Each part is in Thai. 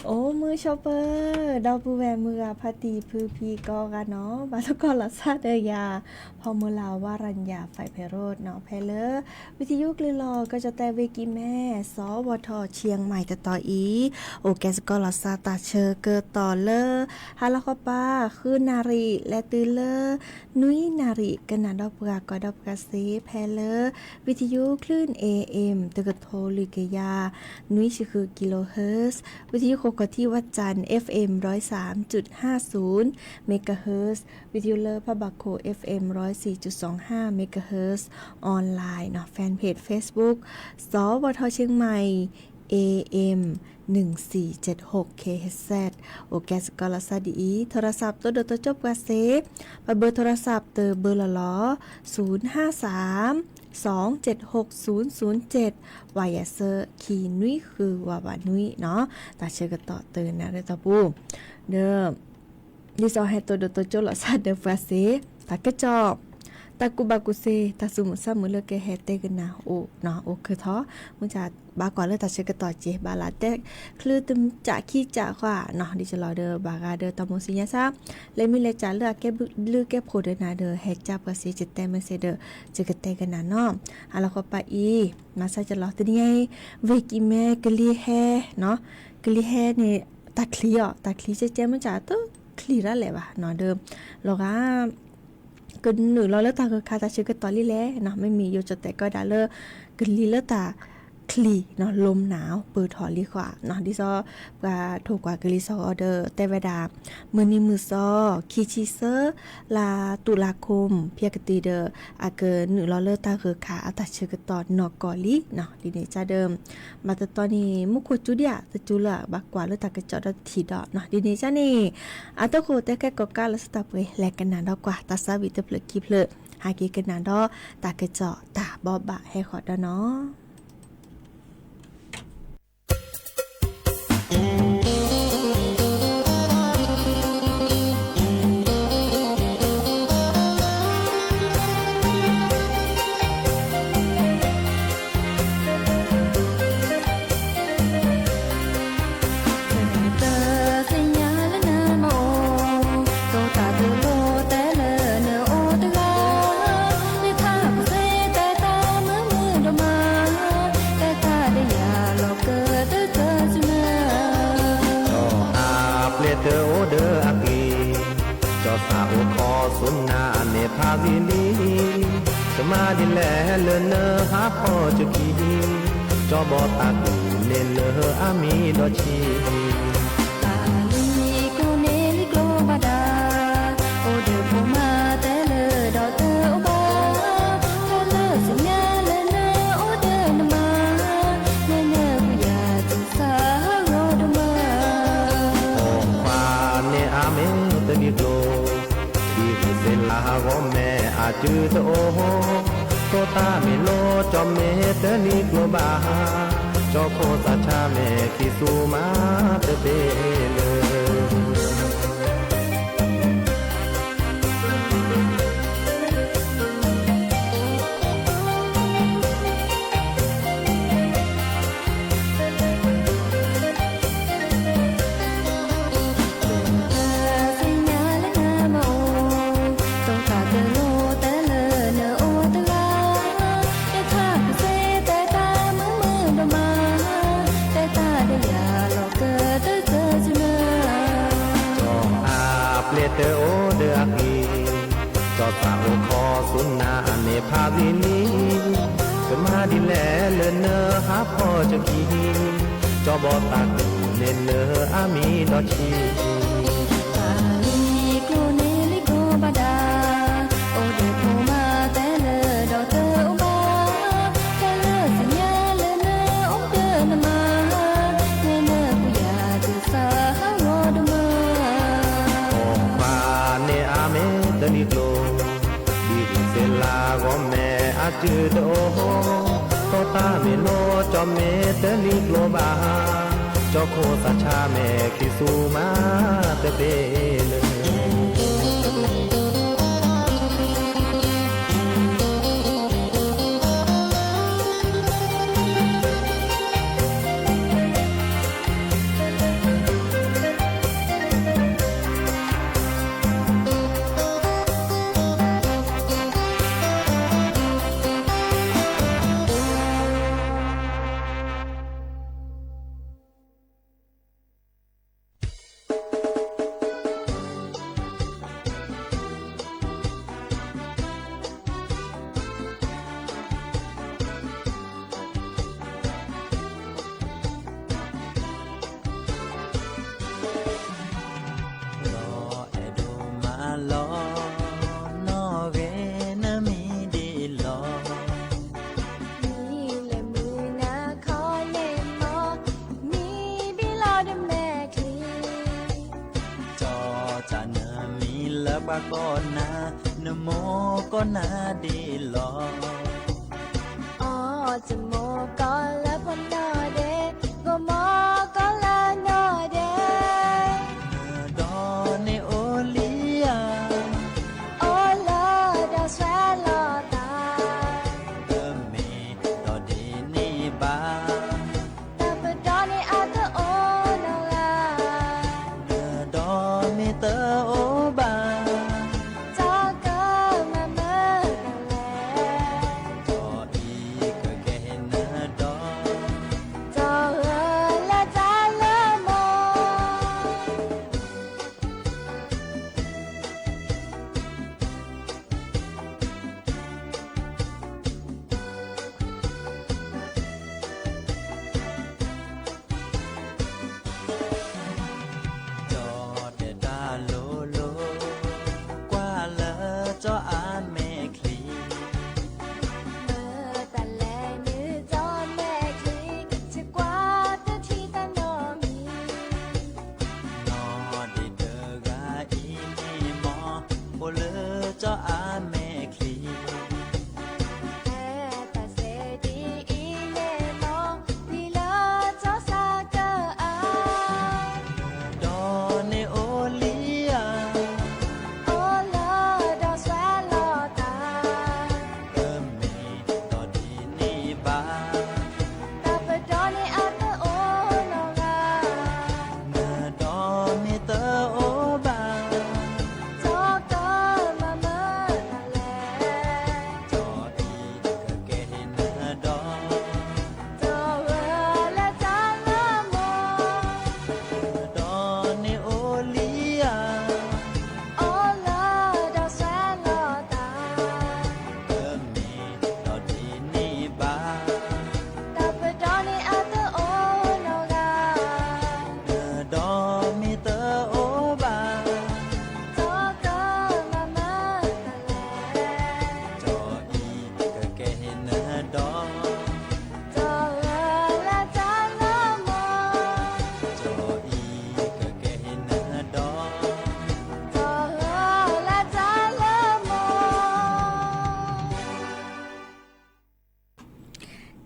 โอ้มือชอปเปอร์ดอกปูแวมือพาตีพือพีกอกันเนาะบาสกอลซาเดยาพอมือลาวารัญญาไฟไพโรดเนาะเพเลอวิทยุกลีลอก็จะแต่เวกิแม่สวทเชียงใหม่แต่ต่ออีโอแกสกอลซาตาเชอเกอต่อเลอฮาลาคอป้าคือนารีและตือเลอนุยนารีกันนาดอกเปลือกก็ดอกกระซีเพเลอวิทยุคลื่น AM ตะกะโทลิกยานุยคือกิโลเฮิรตซ์วิทยุโคกที่วัดจันทร์ FM 103.50 เมกะเฮิรตซ์วิทยุเลอพะบักโค FM 104.25 เมกะเฮิรตซ์ออนไลน์เนาะแฟนเพจ Facebook สวทเชียงใหม่ AM 1476 KHZ โอแกสกอลซาดีโทรศัพท์ตัวเดตัวจบกว่าเซฟไปเบอร์โทรศัพท์เตอเบอร์ละล้อ053 276 007วายาเซอร์คีนุยคือวาวานุยเนาะตาเชื่อกันต่อเตือนนะเด้อตาปูเด้อดิซอให้ตัวเดตัวจบละซาเดฟาเซตากระจอบตากูบากุเซตาสุมุซามือเลเกเฮเตกันนะโอเนาะโอคือท้อมึงจะบากว่าเลยตาเชกต่อเจบาลาเตกคลือตึมจะขี้จะขวาเนาะดิจะรอเดอบากาเดอตามสิญาซาเลมิเลจะเลือกแก้ลือแก้โพดนาเดอเฮจับกะสิจิตเตมเซเดอจะกะเตกันนะเนาะอะละก็ไปอีมาซาจะรอตนี่ไงเวกิแม่กะลีแฮเนาะกะลีแฮนี่ตาคลีอ่ะตาคลีจะเจมันจะตคลีละแหละว่ะเนาะเดิมแล้วก็ก็หนูเราเลือกตาคือคาตาชื่อก็ตอลี่แหละเนาะไม่มีอยู่จะแต่ก็ดาเลอร์กลีเลือกตาคลีเนาะลมหนาวเปิดถอลีกว่าเนาะดิซอว่าถูกกว่ากลีซอออเดอร์แต่เวลามื้อนี้มื้อซอคีชิเซอร์ลาตุลาคมเพียกตีเดออาเกินหนูเราเลือกตาคือขาอัตชื่อก็ตอนอกอลีเนาะดิเนจะเดิมมาแต่ตอนนี้มุกจุเดียตะจุละบักกว่าเลือกตากระจอดทีดอเนาะดิเนจะนี่อัตโคแต่แค่กอกาลสตาเปแลกันนาดอกกว่าตาซาวิตเปลกิเพล หากีกันนานดอตากระเจาะตาบอบบะให้ขอดอเนาะสุนนาเนพาวิลีสมาดิแลเลเนหาพ่อจะกีจอบอตากูเนเลอามีดอชีตาลีโกเนลิโกบาดาโอเดโพมาแต่เลดอเตอบาแต่เลสัญญาเลเนโอเดนมาเนเนกุยาจุสาโรดมาโอควาเนอาเมตนิโกเซลาโกเมอาจูโตโตตาเมโลจอมเมเตนิโกบาจอโคสัชาเมคิสุมาเตเปเลเตโอเดอากีจอสาวคอสุนนาเนพาวิลีสมาดิแลเลเนหาพ่อจะกีจอบอตากูเนเลอามีดอชีตาลีโกเนลิโกบาดาโอเดโพมาแต่เลดอเตอบาแต่เลสัญญาเลเนโอเดนมาเนเนกุยาจุสาโรดมาเนอาเมตนิโกดีเซลาโกเมอาจูโตโตตาเมโลจอมเมตนิโกบาจอโคสัชาเมคิสุมาเตเปเลบาก่อนนะนโมก็นาดีหลออ๋อจะโมก็ละพนอเดก็โมก็ละนอเดดอเนโอลียาโอลอดอสวาลอตาเมดอเดนีบาตาปดอเนอาเตโอนอลาดอเมเตโอบามาเมื่อกันแล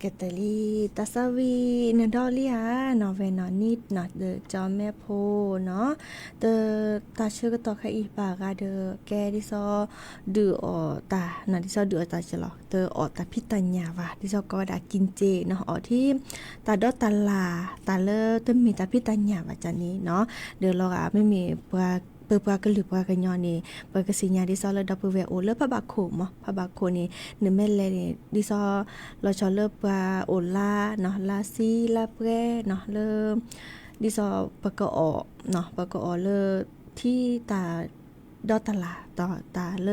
กตลีตาสวีนดอลียนอเวนอนิดนอเดจอมแม่โพเนาะเตตาชื่อก็ต่อค่ะอีปากาเดแกดิซอดูออตานะดิซอดูอตาจะหรอเตออตาพิตัญญาวะดิซอก็ดากินเจเนาะออที่ตาดอตาลาตาเลตมีตาพิตัญญาวะจันนี้เนาะเดอลอกไม่มีปลาเปิดปลากระหรือปลากระยอนี่ปลากระสิญญาดิซอเลดับเปเวโอเลพระบาโคมพระบาโคนี่เนเมเลนี่ดิซอเราชอเลปลาโอลาเนาะลาซีลาเปรเนาะเลดิซอปะกอเนาะปะกอเลที่ตาดอตลาต่อตาเล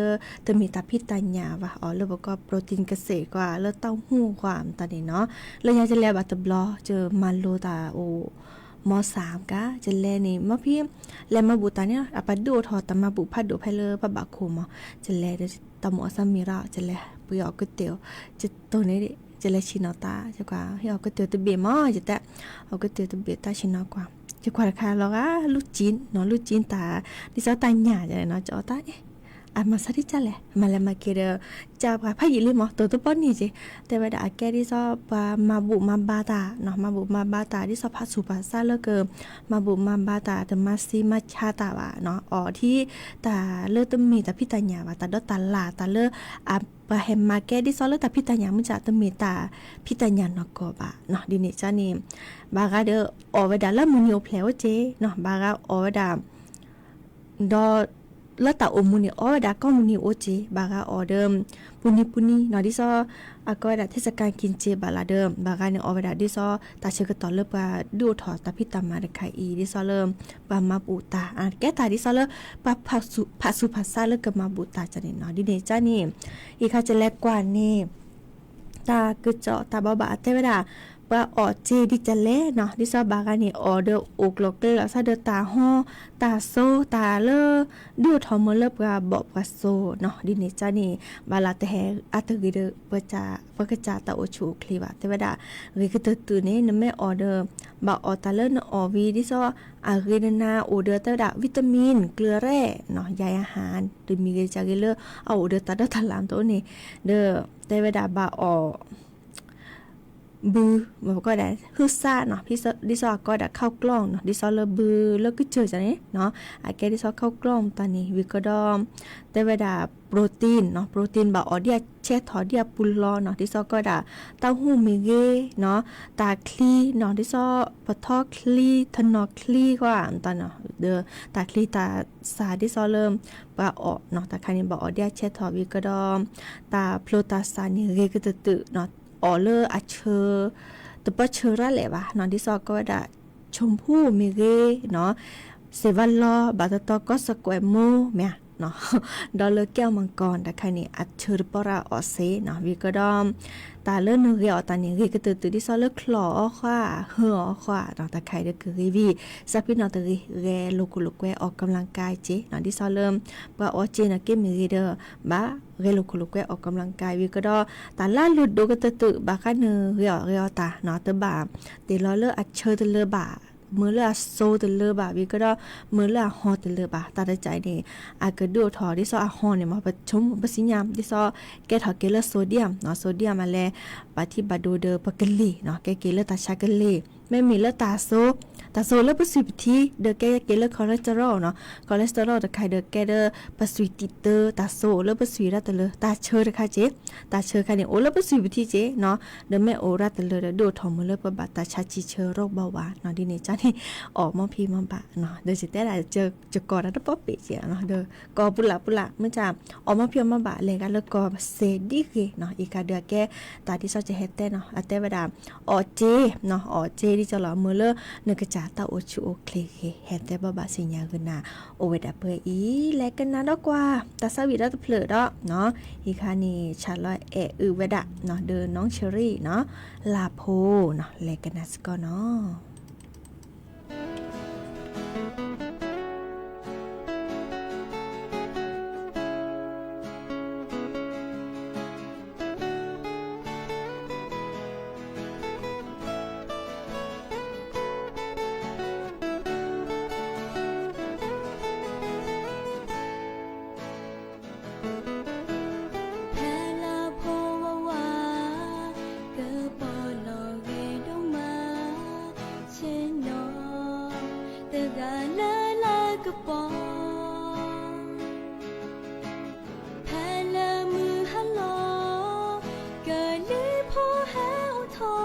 จะมีตาพิตัญญาวะอ๋อเลประกอบโปรตีนเกษตรกว่าเลเต้าหู้ความตานี่เนาะเลยอยากจะแลบัตบลอเจอมันโลตาโอม3กะจะแลนี่มะพี่แลมาบุตาเนี่ยอะปะดูทอตะมาบุพัดดูไผเลปะบะโคมจะแลเดตะหมอซามิระจะแลปุยอก๋วยเตี๋ยวจะตัวนี้จะแลชินอตาจะกว่าให้เอาก๋วยเตี๋ยวตะเบียมอจะแต่เอาก๋วยเตี๋ยวตะเบียตาชินอกว่าจะกว่าราคาเราก็ลูกจีนเนาะลูกจีนตาดิซอตาหญ่าจะเนาะจะเอาตามาซะที่จะแหละมาแล้วมาเกเดจะพาพายิลิมอตัวป้อนนี่จิแต่ว่าดาแกดิซอปามาบุมาบาตาเนาะมาบุมาบาตาดิซอพาสุภาษาเลเกมาบุมาบาตาแต่มาซีมาชาตาวะเนาะอ๋อที่ตาเลตมีตาพิตัญญาวะตาดอตาลาตาเลปะเฮมมาแกดิซอเลตาพิตัญญามันจะตมีตาพิตัญญานกบะเนาะดิเนจานี่บากาเดออเวดาละมุนิโอเพลวเจเนาะบากาออเวดาดอแล้วตาอมุนีออดาก็มุนีโอเจบากาออเดิมปุนีนอดิซออาก็ดาเทศกาลกินเจบาลาเดิมบากาเนี่ยออดาดิซอตาเชกตอเลปาดูถอตาพิตามาเดคายอีดิซอเริ่มปามาปูตาแกตาดิซอเลปาภาสุภาษาเลกมาบูตาจันเนาะดิเนจานี่อีคาจะแลกกว่านี่ตากึจอตาบาเทเวดาปะออเจดิจะเลเนาะดิซอบากานี่ออเดออกลอกเตอร์ซาเดตาฮอตาโซตาเลดูทอมเลปะบอกปะโซเนาะดิเนจานี่บาลาเตเฮอัตกิเดปะจาปะกะจาตาโอชูคลีบะเทวดาเรกะตตุเนนเมออเดอร์บาออตาเลนออวีดิซออาเรนาโอเดอร์เตดาวิตามินเกลือแร่เนาะใยอาหารดมีเกจาเกเลเอาโอเดอร์ตาดตาลามตัวนี้เดอเทวดาบาออบือมันก็ได้ฮึซ่าเนาะพี่ดิซอก็ได้เข้ากล้องเนาะดิซอเลบือแล้วก็เจอจังนี้เนาะอาแกดิซอเข้ากล้องตอนนี้วิกดอมแต่เวลาโปรตีนเนาะโปรตีนบ่ออเดียเช็ดถอเดียปุลลอเนาะดิซอก็ได้เต้าหู้มีเกเนาะตาคลีเนาะดิซอปะทอคลีทนอคลีกว่าตอนเนาะเด้อตาคลีตาสาดิซอเริ่มบ่ออเนาะตาคันนี้บ่ออเดียเช็ดถอวิกดอมตาโพลตาซานี่เรกะตึเนาะออเลอร์อัเชอร์ตัวปะเชอร์แหละวะนอนที่ซอกก็ได้ชมพู่มีเกเนาะเซวันลอบาตตอก็สแควโมเมียเนาะดอลเลอร์แก้วมังกรแต่ใครนี่อัเชอร์ปราออเซเนาะวิกดอมตาเลือดเนื้อตานี่เกก็ตื่นที่ซอเลือดคลอขว้าเหือขว้าเนาะแต่ใครเด็กคือวีสับพี่เนาะตะเรลูกแกออกกำลังกายเจเนาะที่ซอเริ่มว่าออเจนะเกมีเดอร์บ้าเรลูกแกออกกำลังกายวิก็ดอตาล่าหลุดดูก็ตื่นบาคันเนื้อเรียตาเนาะตะบ่าเตลอเลออัเชอร์ตะเลบ่าเมื่อละโซตะเลบ่าวิก็ดอเมื่อละฮอตะเลบ่าตาใจนี่อากระดูถอที่ซออะฮอเนี่ยมาประชุมประสิญญามที่ซอแกถอเกลโซเดียมเนาะโซเดียมมาแลปาที่บาดูเดอปะกะลีเนาะแกเกลตาชากะลีไม่มีเลตาโซแล้วประสิทธิเดอแกเกลคอเลสเตอรอลเนาะคอเลสเตอรอลตะไคเดอแกเดอประสิทธิเตอตาโซแล้วประสิทธิตะเลตาเชอตะค่ะเจตาเชอค่ะเนี่ยโอแล้วประสิทธิเจเนาะเดอแม่โอรัตะเลเดอโดทอมเลปะบาตาชาจิเชอโรคเบาหวานเนาะดินี่จ้านี่ออกมาพีมาบะเนาะเดอสิแต่ละจะกอดตะป๊อปเปเจเนาะเดอกอปุละมันจะออกมาพีมาบะเลยกันแล้วก็เซดิเกเนาะอีกาเดอแกตาที่ซอจะเฮ็ดแต่เนาะอะแต่เวลาออเจเนาะออเจที่จะหลอมือเลเนกะจาตาโอชูโอเคเฮ็ดแต่บ่บะสิญญาขึ้นน่ะโอเวดาเปอีแลกันนะดอกกว่าตาสวีดาตะเพลอดอกเนาะอีคานี่ชาลอยเวดะเนาะเดินน้องเชอรี่เนาะลาโพเนาะแลกันนะสก็เนาะแพลาโพวาวาเกอปอ ปอแพลมือฮัลโหลเกิดลีพอแฮวทอ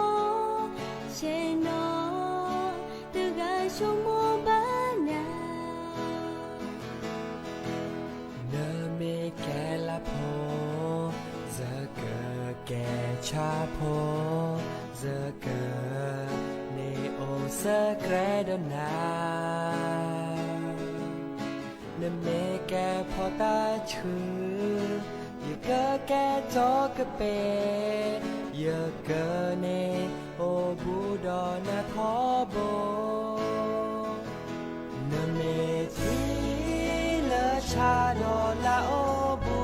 เชนอตึกาชมบ้านนาเนเมแกละพอจะเกิดแกชาพอจะเกิดในโอเซแกรดนาเนเมแกพอตาชื่ออย่าเกิดแกจอกเปอย่าเกิดในโอบูดอนาทอบเนเมทีละชาดอลาโอบู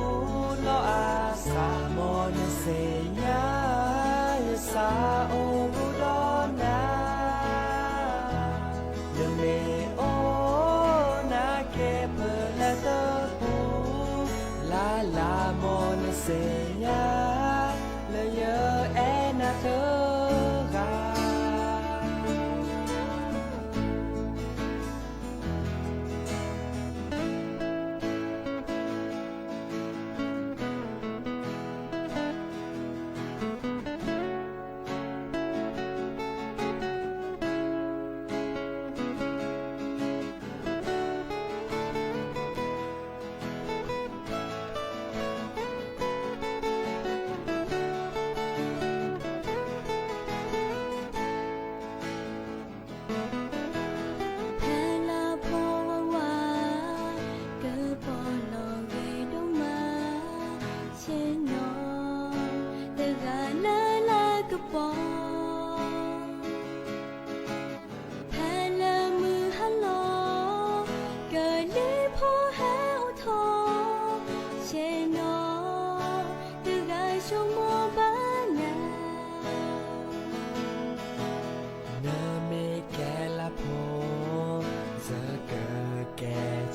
โลอาสามอนเสียสาโอบูดอนาเดเมโอนาเกเปละเตปูลาลามอนเสียละเยอแอนาเตกา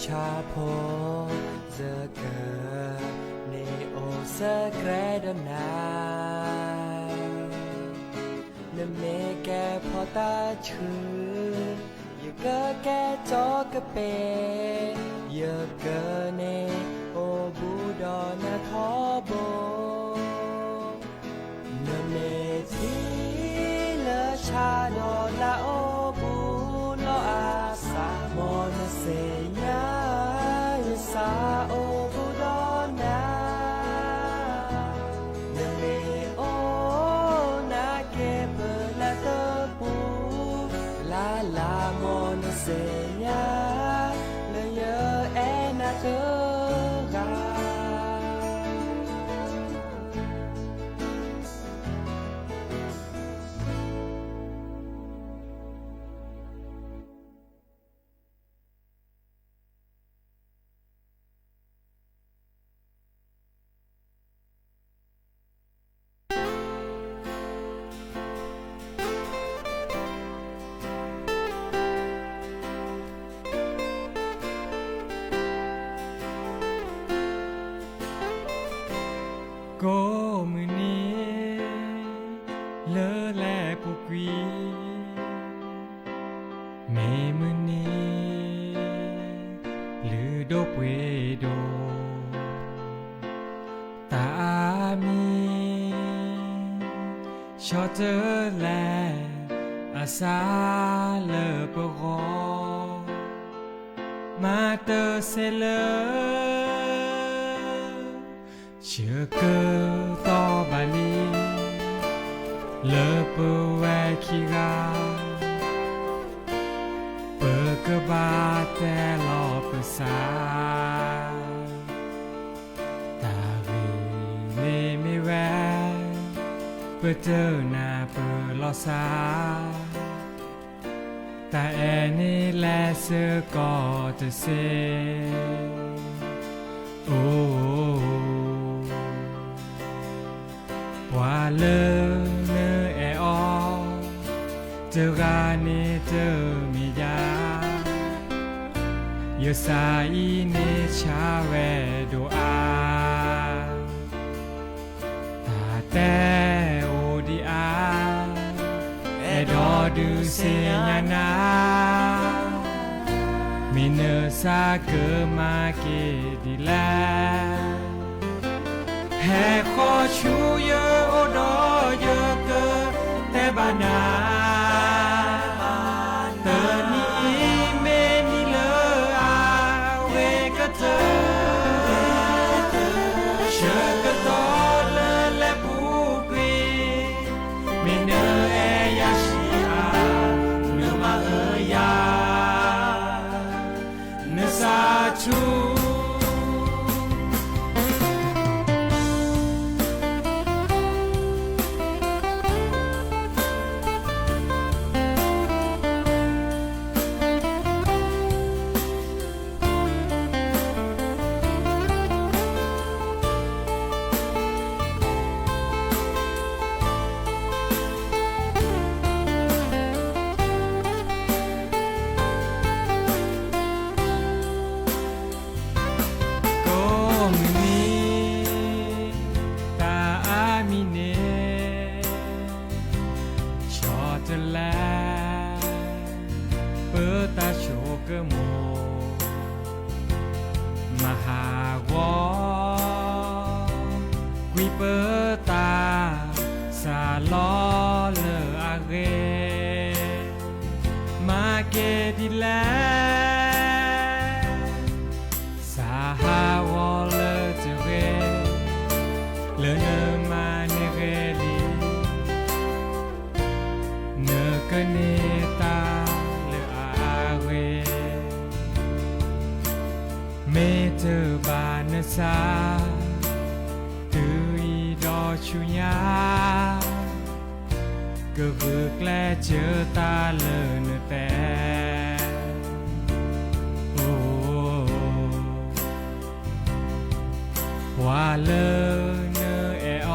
ชาโพจะเกิดในโอเซแกรดนาเนเมแกพอตาชื่ออย่าเกิดแกจอกเปอย่าเกิดในโอบูดอนาทอบเนเมทีละชาดอลาโอบูโลอาสามอนเสียสาโอบูดอนาเนเมโอนาเกเปละเตปูลาลามอนเสียละเยอแอนาเตกาก็มือนี้เลอแลปุกวีเมมือนี้หรือดกเวโดตามีชอเจอแลอาสาเลอปรอมาเตอเซเลอเชื่อเกิดต่อบาลีเลเปแวคิกาเปิดกบาแต่ลอเปสาตาวีเมไม่แวเปิดเจอหน้าเปิดลอสาแต่แอนี่แลเสือก็จะเซโอ้ว่าเลอเนอแออเจอกาเนเจอมียาเยสาอีเนชาแวโดอาตาแต่โอดีอาเอดอดูเซญานาเม มีเนอซาเกอมาเกดีแลแห่ขอชูเยอโอดอเยอเกอแต่บานาเตอนีเมนีเลออาเวกะเตอเชกะตอเลและปูกวีเมเนอเอยาชิอาเนมาเอยาเนซาชูซาตืออีดอชุญาก็คือแกล้เจอตาเลอเนแต่โอ้ว่าเลอเนเออ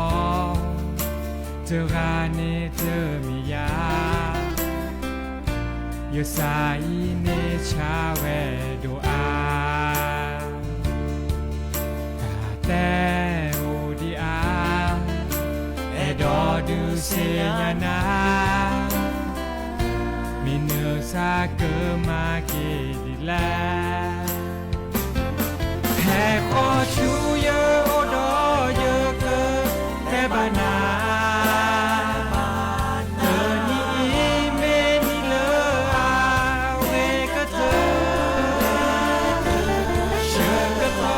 เจอราเนเจอมียายสายเนชาเวโดอาแต่โอดีอาเอดอดูเซียนามีเนื้อซาเกอมาเกดีแลแห่ขอชูเยอโอดอเยอเกอแต่บานาเตอนีเมนีเลออาเวกะเตอเชกะตอ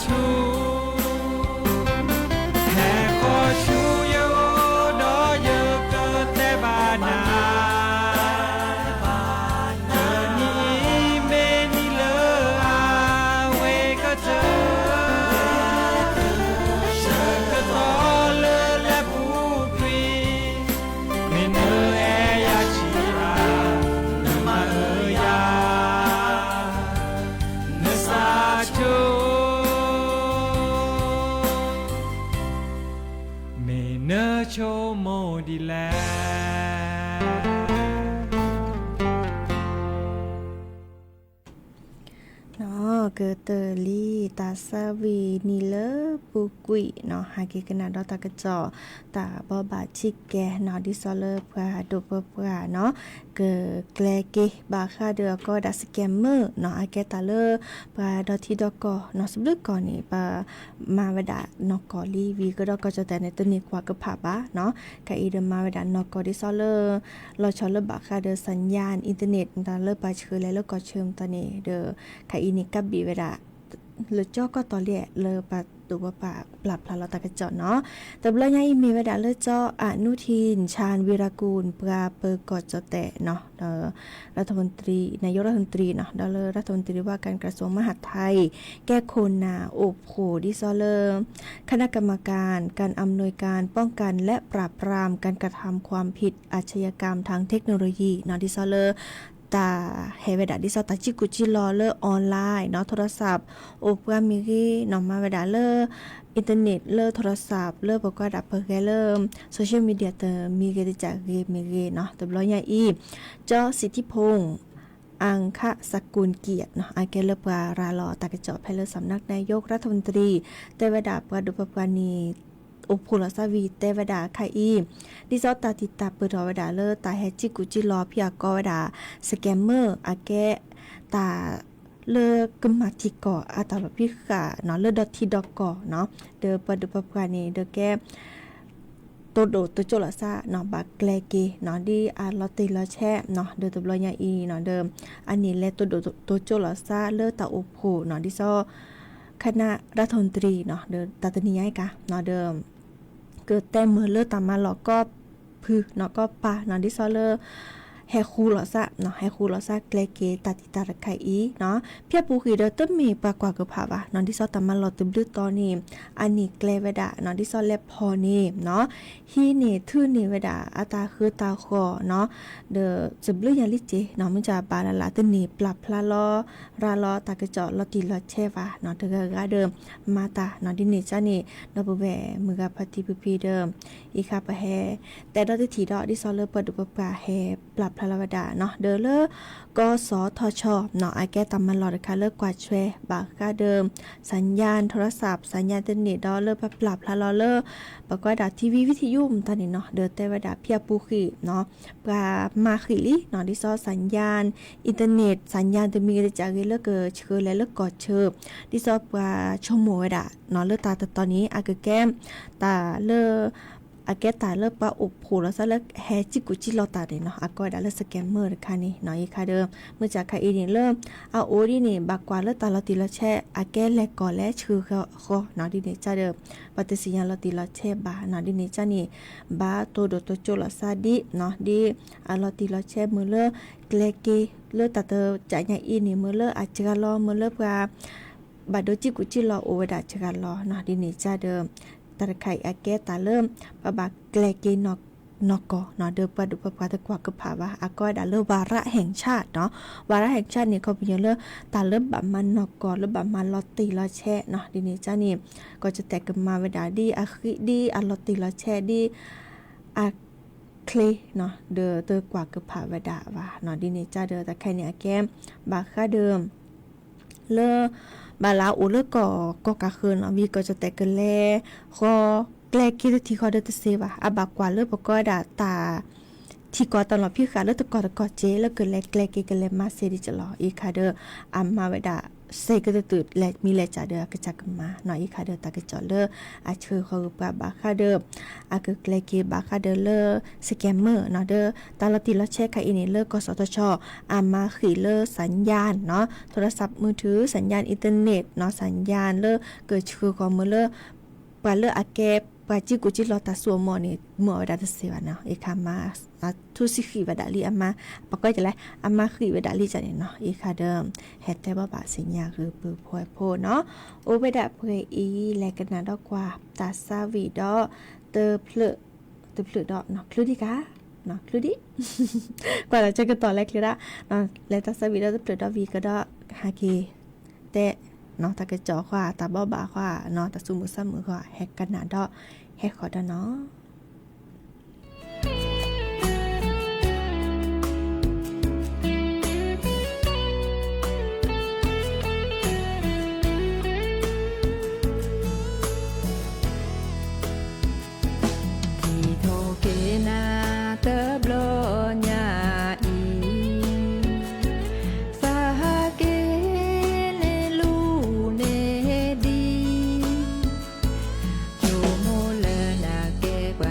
ชูแห่ขอชูเยโอดอเยอเกิดแต่บานาเตอนีเมนีเลออาเวกะเจอเชกะตอเลอและปูกวีเมเนอเอยาชิอาเนมาเอยาเนซาชูเนโชโมดีแลเนาะเกเตอลีตาซาวีนีเลปุกุยเนาะหากิกนาดอตากะจอตาบอบาชิกแกเนาะดิซอเลเพื่อดูเพื่อเนาะเกแกลเกบาคาเดอก็ดัสแกมเมอร์เนาะอาแกตาเลปาดอทีดอกอเนาะสบลึกก่อนนี่ปามาเวดานอกอลีวีก็ดอกจะแต่ในตัวนี้กว่าก็ผาบะเนาะกะอีเดมาเวดานอกอดิซอเลเราชอเลบาคาเดอสัญญาณอินเทอร์เน็ตตาเลปาเชื่อแล้วก็เชิมตอนนี้เดอกะอีนี่กับบีเวดาเลจ้อก็ตอเลียเลปาตัวป่าปรับพลาเราตะกะเจาะเนาะแต่เวลายังอีเมเวดาเลจ้ออนุทินชาญวีรกูลปราเปกอดจอแตะเนาะรัฐมนตรีนายกรัฐมนตรีเนาะดอเลรัฐมนตรีว่าการกระทรวงมหาดไทยแก้โคนาโอบโขดิซอเลคณะกรรมการการอำนวยการป้องกันและปราบปรามการกระทำความผิดอาชญากรรมทางเทคโนโลยีเนาะดิซอเลตาเฮเวดาดิซอตาจิกุจิลอเลออนไลน์เนาะโทรศัพท์โอปรามิกีเนาะมาเวดาเลอินเทอร์เน็ตเลโทรศัพท์เลประกอบดับเพื่อเลโซเชียลมีเดียเตอมีเกติจากเกมีเกเนาะแต่บล้อยอีเจ้าสิทธิพงษ์อ อังคสกุลเกียรติเนาะอาเกเลปาราลอตากระเจาะไพเลสำนักนายกรัฐมนตรีเตวดาปดุปปานีอุพุลสวีเตวดาไคอีดิซอตาติตาเปิดวดาเลอตาแฮจิกุจิลอพิยากวดาสแกมเมอร์อาเกตาเลอกมาติกออาตาบพิกาเนาะเลดอทีดอกอเนาะเดปดุปปานีเดแกตัวโดตัวโจลซาเนาะบักแกลเกเนาะดีอาลอติลอแช่เนาะเดตัวบลอยาอีเนาะเดิมอันนี้แลตัวโดตัวโจลซาเลอตาอุโพเนาะดิซอคณะรัฐมนตรีเนาะเดตาตนีไอ้กะเนาะเดิมเกิดแต่เมื่อเลอตามมาหลอกก็พือเนาะก็ปาเนาะดิซอเลอแฮคูลอซาเนาะแฮคูลอซาแกลเกตาติตาระไคอีเนาะเพียปูคือเดตึมีปากว่ากับภาวะเนาะดิซอตามมาหลอตึมดึตอนี่อันนี้แกลเวดาเนาะดิซอแลพอนี่เนาะฮีนี่ทื่อนี่เวดาอาตาคือตาคอเนาะเดจะบลือยาลิเจเนาะมันจะบาลาลาตนี่ปรับพลาลอราลอตากระเจาะลอติลอแช่วาเนาะเดกะเดิมมาตาเนาะดินี่จ้านี่เนาะบ่แวมือกะปฏิปีเดิมอีคาปะแฮแต่ดอติถีดอดิซอเลเปิดดุปปาแฮปรับพลาวดาเนาะเดอเลกสทชเนาะไอแก้ตามมันหลอดค่ะเลิกกว่าแชร์บากค่าเดิมสัญญาณโทรศัพท์สัญญาณอินเทอร์เน็ตดอเลปรับพลาลอเลบอกว่าดาทีวีวิทยุตอนนี้เนาะเดอแต่ว่าดาเพียปูขีเนาะปลามาขีลิเนาะดิซอสัญญาณอินเทอร์เน็ตสัญญาณจะมีจากเลิกเชื่อและเลิกกอดเชื่อดิซอปลาชั่วโมงดาเนาะเลิกตาแต่ตอนนี้อาเกแก้มตาเลอาแกตาเลิกปะอุบผูแล้วซะเลิกแฮจิกุจิลอตาเดเนาะอาก็ได้เลิกสแกมเมอร์ค่ะนี่เนาะอีค่ะเดิมเมื่อจากค่ะอีนี่เริ่มเอาโอดีนี่บักกว่าเลิกตาลอติละแช่อาแกแลกก่อนและชื่อเขาเนาะดิเนจ้าเดิมปฏิสิยาลอติละแช่บาเนาะดิเนจ้านี่บาโตโดโตโจลซาดิเนาะดิอาลอติละแช่มือเลิกเกลเกเลิกตาเตอจ่ายยาอีนี่มือเลิกอาจจะรอมือเลิกว่าบัดโดจิกุจิลอโอเวดาจะกันรอเนาะดิเนจ้าเดิมตาไข่อาเกตาเริ่มปะบักแกลเกนอกกเนาะเดิมปะดุปะปะตะกว่ากับภาวะอาก็ดาเริ่มวาระแห่งชาติเนาะวาระแห่งชาตินี่เขาเป็นเรื่องตาเริ่มแบบมันนอกกหรือแบบมันลอตตีลอแช่เนาะดินี่จ้านี่ก็จะแตกกันมาเวลาดีอาคิดีอาลอตตีลอแช่ดีอาเคลเนาะเดิมเตอกว่ากับภาวะดาว่าเนาะดินี่จ้าเดิมแต่ใครเนี่ยแก้มบาค่าเดิมเลอบาลาอุเลก็กะคืนวีก็จะแต่กันแลขอแกลกิดที่เขาเดตเซวะอาบากกว่าเลปก็ดาตาที่ก็ตลอดพี่ค่ะแล้วตะกอเจแล้วเกิดแลแกลกิกันแลมาเซดิจะรออีคาเดออามาเวดาเซก็จะตื่นและมีแลจ่าเดอกระจักมาหน่อยอีคาเดอตากระจอเลออาเชื่อเขาปะบาคาเดออาเกิดแกลกิบาคาเดอเลอสแกมเมอร์เนาะเดอตาลติละเช็คค่ะอีนี่เลอกสทชอามาขีเลอสัญญาณเนาะโทรศัพท์มือถือสัญญาณอินเทอร์เน็ตเนาะสัญญาณเลอเกิดชื่อของมือเลอปาเลออาเกปาจิกุจิลอตาสัวมอนี่มัวดาตเสวะเนาะอีคามาทุสิขีวดาลีอามาปะก็จะไลอามาขีวดาลีจันเนาะอีคาเดิมเฮ็ดแต่บ่บาสัญญาคือปือพวยโพเนาะโอเวดาเพยอีแลกันนาดอกกว่าตาซาวีดอเตอเพลดอเนาะคลือดิกาเนาะคลือดิกว่าเราจะกันต่อแรกเลยละเนาะแลตาซาวีดอเตอเพลดอวีก็ดอฮากีเตเนาะตากระจอขวาตาบ่บาขวาเนาะตาซุมือซ้ำมือขวาแฮกกันหนาดอแฮกขอดอเนาะป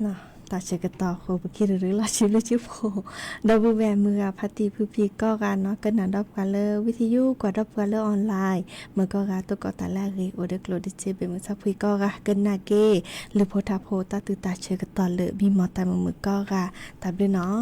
นะตาเชกต่อโคบคิดหรือละชิลชิโพดอบูแวมือพัติผู้พีก็การเนาะกันนันดับกันเลยวิทยุกว่าดับกันเลยออนไลน์เมื่อก็การตัวก็ตาแรกเลยโอเดกโลดิเจเบมือสักพีก็กากันนาเกหรือโพธาโพตาตือตาเชกต่อเลยบีมอตายมือก็กาตาเบเนาะ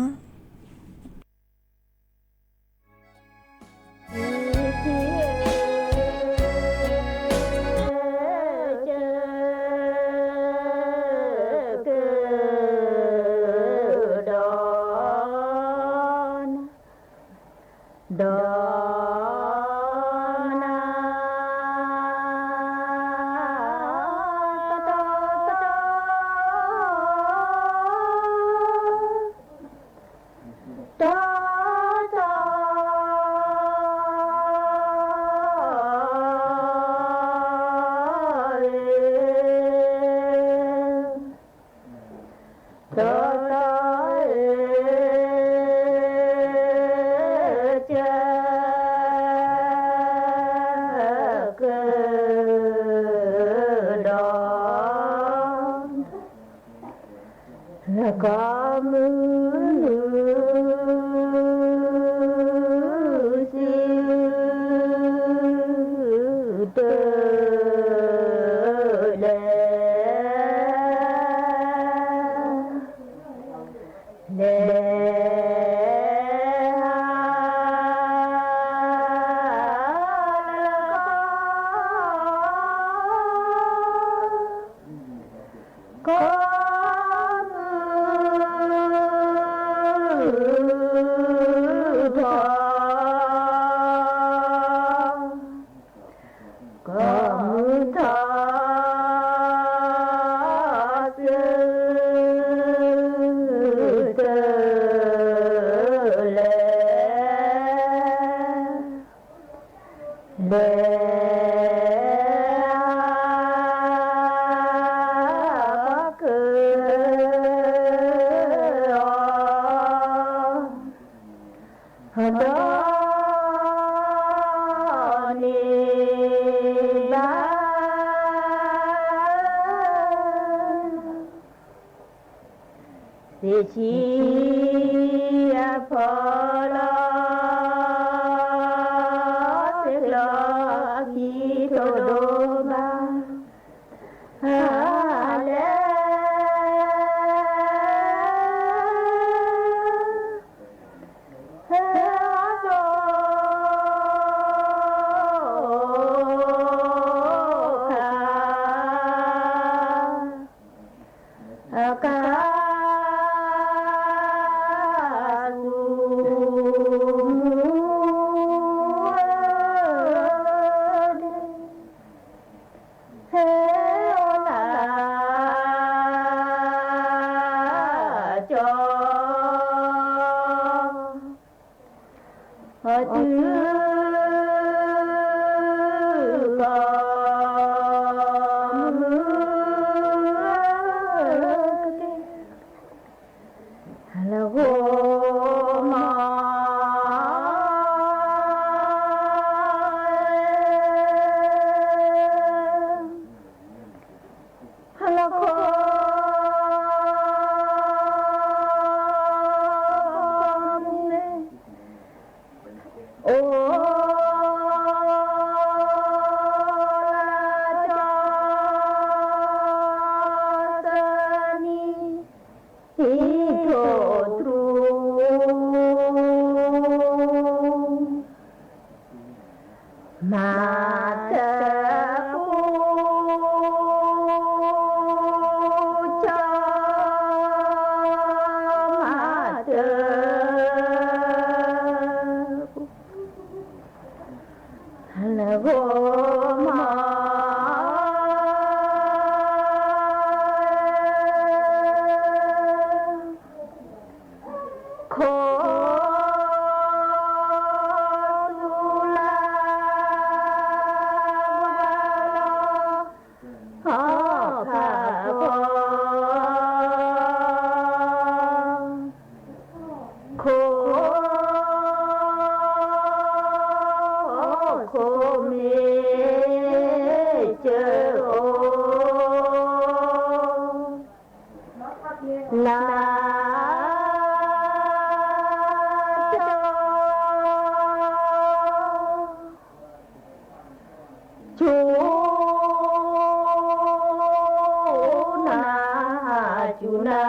นา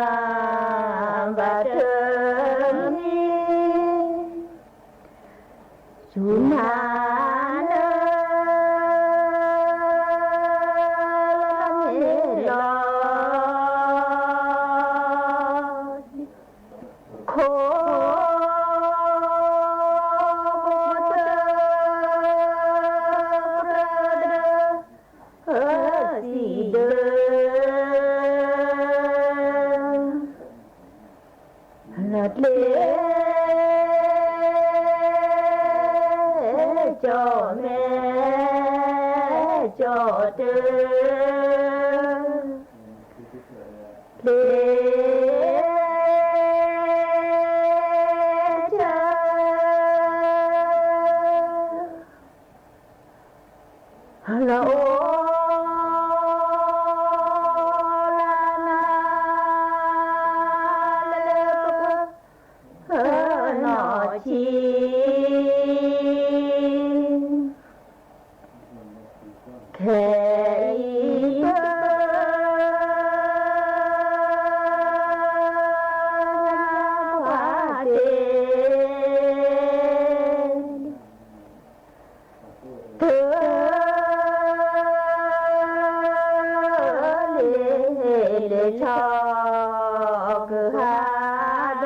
บาเธอมีจูนาเนลาโคเลจอแม่จอเตอเลจาฮัลโหลชอกหาเด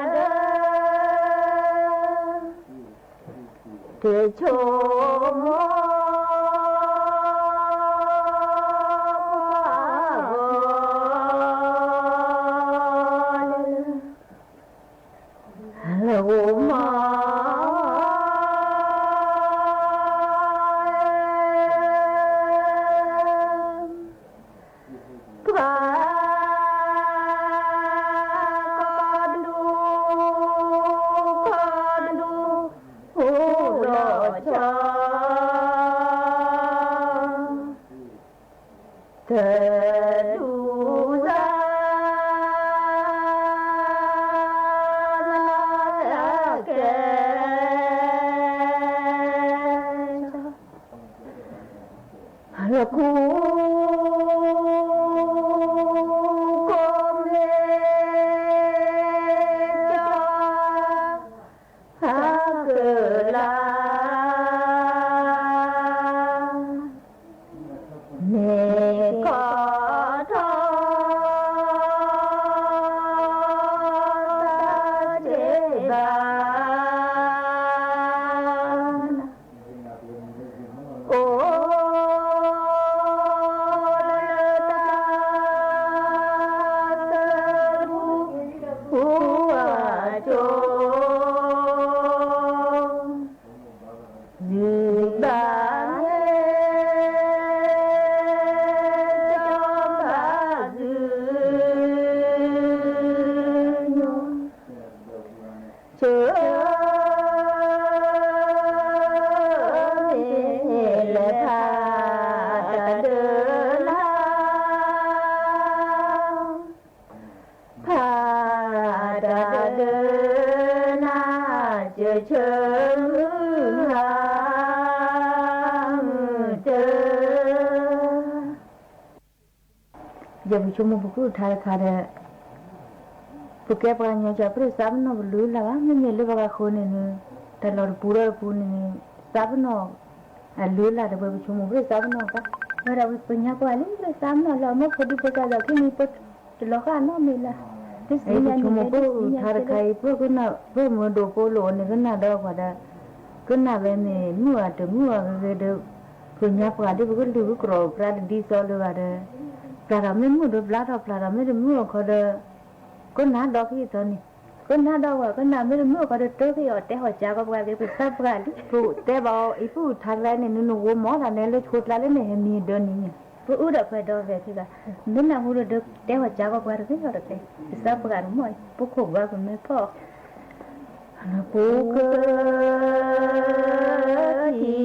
เธอชมแล้วมาเธอดูซาแกแล้วกูก็ไม่จะหาเกิดลาเนขอทอเจบานโอ้หัวโจยืนบานเจอและพาเดินลาพาเดินหน้าเจอเชิญหาเจออย่าไปชมบุกทายคาเดพวกแกปานยังจะพระสามนอบรู้ละว่าไม่เลยว่าคนนี้แต่เราปูระปูนี่สามนอบรู้ละแต่ไปชมพระสามนอบก็เราไปปัญญาก็อะไรพระสามนอบเราไม่พอดีพอใจเราแค่นี้พอจะเราก็นอบไม่ละไอ้ชมพระทาร์ใครพวกก็น่ะพวกมันดูโปโลนี่ก็น่าดอกว่าได้ก็น่าเป็นนี่มัวแต่มัวก็เดี๋ยวปัญญาก็ได้พวกก็ดูกรอบพระดีสอเลยว่าได้พระไม่มัวดูพระไม่ได้มัวเขาได้ก็น่าดอกที่ตอนนี้ก็น่าดอกว่าก็น่าไม่รู้มือก็เดือดเต้าที่อดแต่หัวใจก็ว่าเดี๋ยวไปซับกันผู้แต่บอกไอ้ผู้ทางไรเนี่ยนู่นวัวหมอทางเนี่ยเลยชุดแล้วเนี่ยมีเดินนี่ผู้อุดรไปดอกแบบที่ว่านู่นน่ะหัวเดือดแต่หัวใจก็ว่าเดี๋ยวไปซับกันมั่วผู้ขบว่าคนไม่พอผู้เกิดที่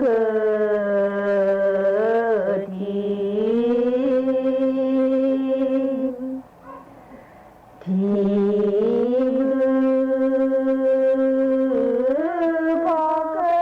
เกิดพอเกิด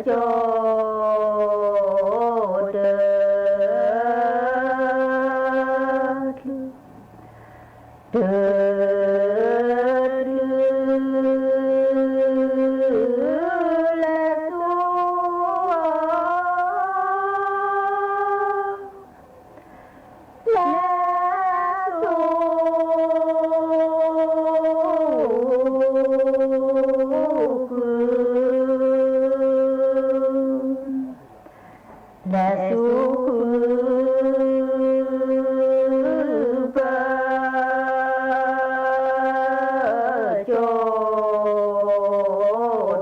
เดเดและสุปโจ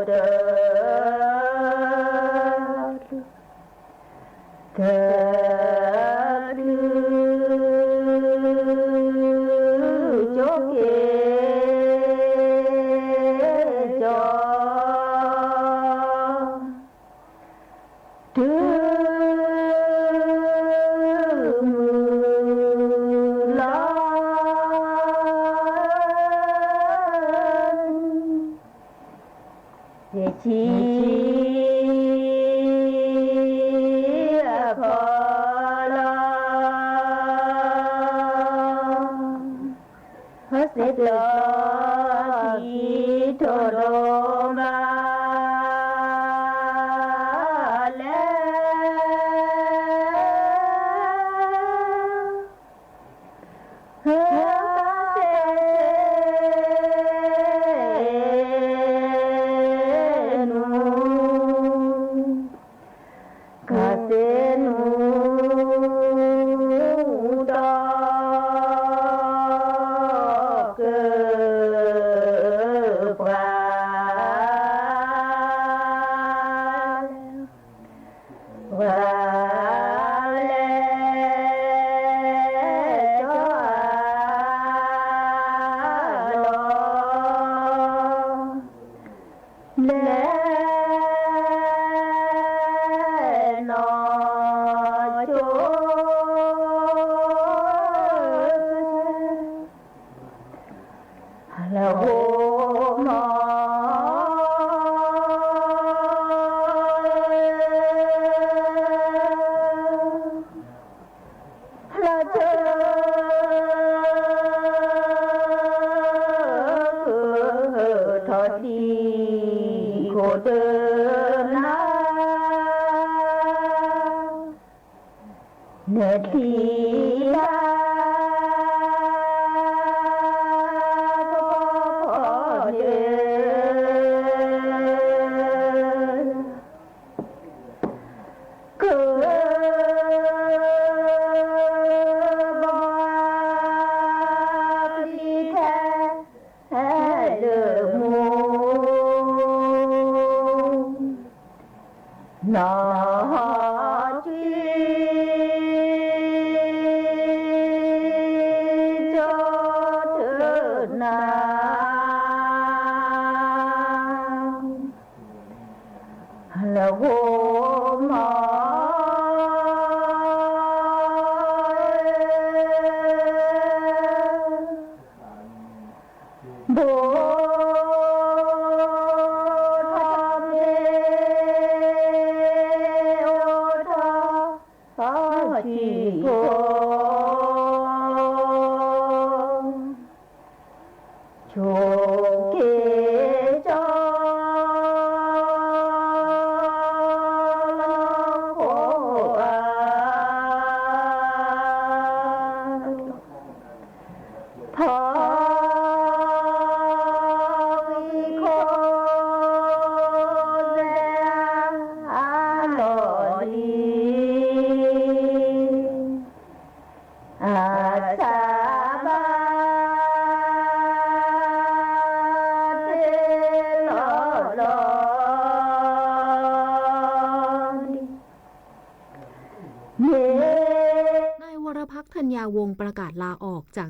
เดเดโจเกจอดื้อมือลานเยชีพอลาฮัสเซตลอกีโทโดมาแล้วโหมอแล้วเธอทอดดีโคเดินนาเนื้อทีลานอจีจอเธอนาแล้วโหมอโบจีโกโชเกจอโคอาทอวิโคเซอาโลดีอาชาบาเทลอลอ นายวรพักษ์ธัญญาวงศ์ประกาศลาออกจาก